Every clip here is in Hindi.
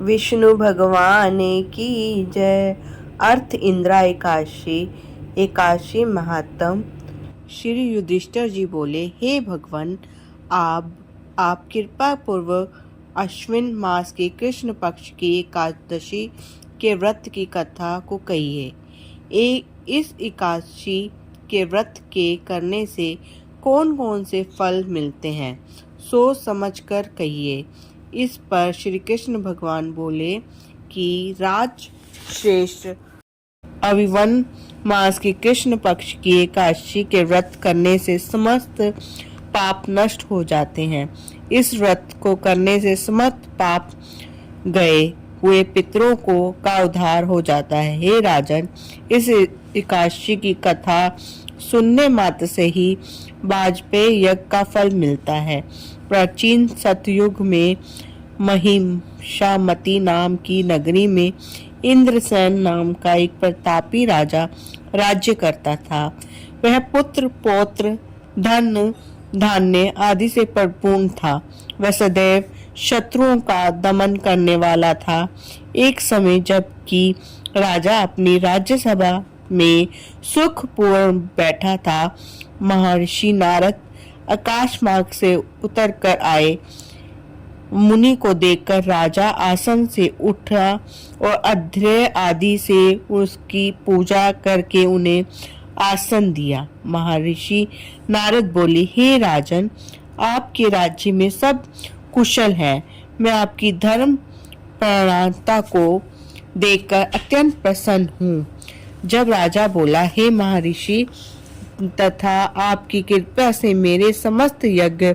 विष्णु भगवान की जय। अर्थ इंदिरा एकादशी। एकादशी महात्म। श्री युधिष्ठिर जी बोले, हे भगवान, आप कृपा पूर्वक अश्विन मास के कृष्ण पक्ष की एकादशी के व्रत की कथा को कहिए। इस एकादशी के व्रत के करने से कौन कौन से फल मिलते हैं, सोच समझकर कहिए। इस पर श्री कृष्ण भगवान बोले कि राज श्रेष्ठ, अविवन मास के कृष्ण पक्ष की एकादशी के व्रत करने से समस्त पाप नष्ट हो जाते हैं। इस व्रत को करने से समस्त पाप गए हुए पितरों का उद्धार हो जाता है। हे राजन, इस एकादशी की कथा सुनने मात्र से ही वाजपेयी यज्ञ का फल मिलता है। प्राचीन सतयुग में महिषामती नाम की नगरी में इंद्रसेन नाम का एक प्रतापी राजा राज्य करता था। वह पुत्र पौत्र धन धान्य आदि से परिपूर्ण था। वह सदैव शत्रुओं का दमन करने वाला था। एक समय जबकि राजा अपनी राज्यसभा में सुखपूर्ण बैठा था, महर्षि नारद आकाश मार्ग से उतर कर आए। मुनि को देखकर राजा आसन से उठा और अध्र्य आदि से उसकी पूजा करके उन्हें आसन दिया। महर्षि नारद बोले, हे राजन, आपके राज्य में सब कुशल है। मैं आपकी धर्म परायणता को देखकर अत्यंत प्रसन्न हूँ। जब राजा बोला, हे महर्षि, तथा आपकी कृपा से मेरे समस्त यज्ञ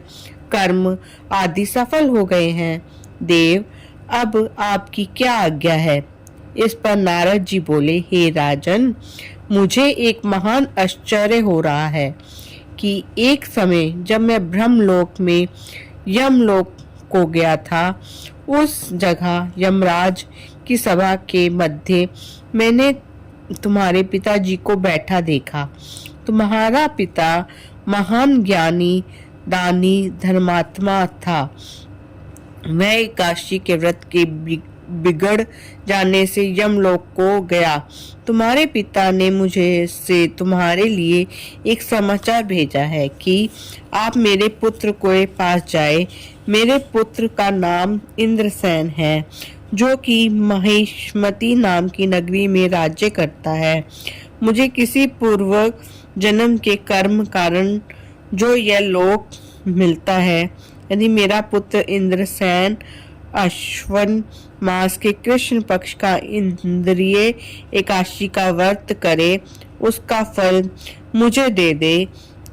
कर्म आदि सफल हो गए हैं। देव, अब आपकी क्या आज्ञा है? इस पर नारद जी बोले, हे राजन, मुझे एक महान आश्चर्य हो रहा है कि एक समय जब मैं ब्रह्मलोक में यमलोक को गया था, उस जगह यमराज की सभा के मध्य मैंने तुम्हारे पिताजी को बैठा देखा। तुम्हारा पिता महान ज्ञानी, दानी, धर्मात्मा था। वह एकादशी के व्रत के बिगड़ जाने से यमलोक को गया। तुम्हारे पिता ने मुझे से तुम्हारे लिए एक समाचार भेजा है कि आप मेरे पुत्र के पास जाए। मेरे पुत्र का नाम इंद्रसेन है, जो कि महिषमती नाम की नगरी में राज्य करता है। मुझे किसी पूर्व जन्म के कर्म कारण जो यह लोक मिलता है, यदि मेरा पुत्र इंद्रसेन अश्विन मास के कृष्ण पक्ष का इंद्रिय एकादशी का व्रत करे, उसका फल मुझे दे दे,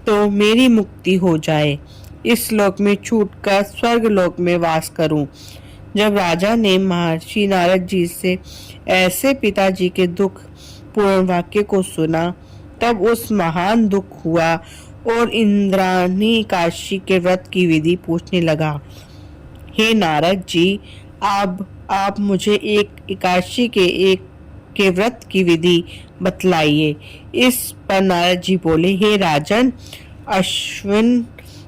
तो मेरी मुक्ति हो जाए। इस लोक में छूटकर स्वर्ग लोक में वास करूं। जब राजा ने महर्षि नारद जी से ऐसे पिताजी के दुख पूर्ण वाक्य को सुना, तब उस महान दुख हुआ और इंद्राणी एकादशी के व्रत की विधि पूछने लगा। हे नारद जी, आप मुझे एक एकादशी के व्रत की विधि बतलाइए। इस पर नारद जी बोले, हे राजन, अश्विन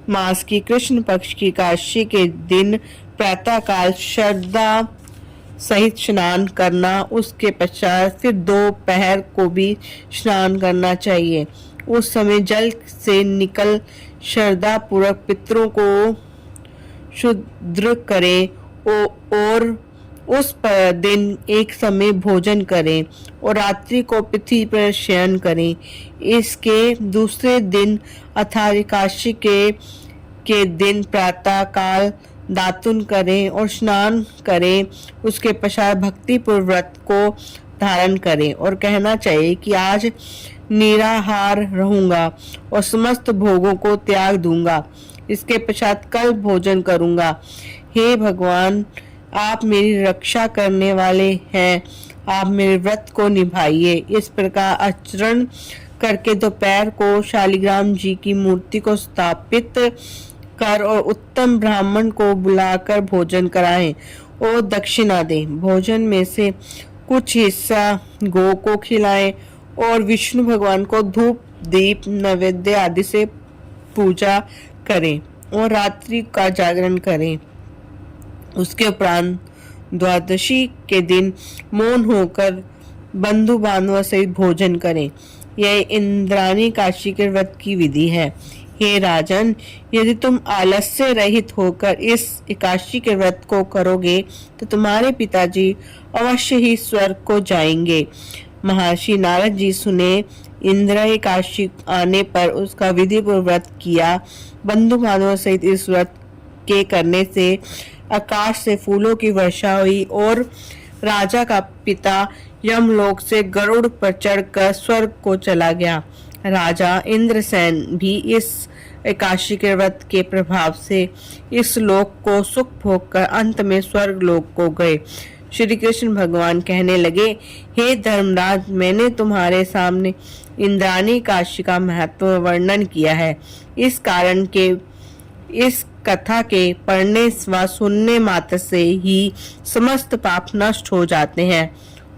मास की कृष्ण पक्ष की एकादशी के दिन प्रातः काल श्रद्धा सहित स्नान करना, उसके पश्चात फिर दोपहर को भी स्नान करना चाहिए। उस समय जल से निकल श्रद्धा पूर्वक पितरों को शुद्ध करें और उस दिन एक समय भोजन करें और रात्रि को पृथ्वी पर शयन करें। इसके दूसरे दिन अर्थात एकादशी के दिन प्रातः काल दातुन करें और स्नान करें। उसके पश्चात भक्तिपूर्वक व्रत को धारण करें और कहना चाहिए कि आज निराहार रहूंगा और समस्त भोगों को त्याग दूंगा। इसके पश्चात कल भोजन करूंगा। हे भगवान, आप मेरी रक्षा करने वाले हैं, आप मेरे व्रत को निभाइए। इस प्रकार आचरण करके दोपहर को शालिग्राम जी की मूर्ति को स्थापित कर और उत्तम ब्राह्मण को बुलाकर भोजन कराएं और दक्षिणा दें। भोजन में से कुछ हिस्सा गौ को खिलाएं और विष्णु भगवान को धूप दीप नैवेद्य आदि से पूजा करें और रात्रि का जागरण करें। उसके उपरांत द्वादशी के दिन मौन होकर बंधु बांधवों सहित भोजन करें। यह इंद्राणी काशी के व्रत की विधि है। हे राजन, यदि तुम आलस्य रहित होकर इस एकादशी के व्रत को करोगे तो तुम्हारे पिताजी अवश्य ही स्वर्ग को जाएंगे। महर्षि नारद जी सुने। इंद्र एकादशी आने पर उसका विधिपूर्वक व्रत किया। बंधु बांधवों सहित इस व्रत के करने से आकाश से फूलों की वर्षा हुई और राजा का पिता यमलोक से गरुड़ पर चढ़कर स्वर्ग को चला गया। राजा इंद्रसेन भी इस एकादशी के व्रत के प्रभाव से इस लोक को सुख भोग कर अंत में स्वर्ग लोक को गए। श्री कृष्ण भगवान कहने लगे, हे धर्मराज, मैंने तुम्हारे सामने इंद्राणी काशी का महत्व वर्णन किया है। इस कारण के इस कथा के पढ़ने व सुनने मात्र से ही समस्त पाप नष्ट हो जाते हैं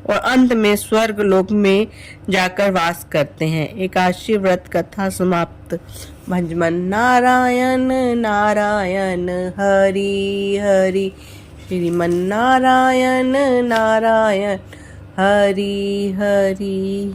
और अंत में स्वर्ग लोक में जाकर वास करते हैं। एकादशी व्रत कथा समाप्त। भजमन नारायण नारायण हरि हरि, श्रीमन नारायण नारायण हरि हरि।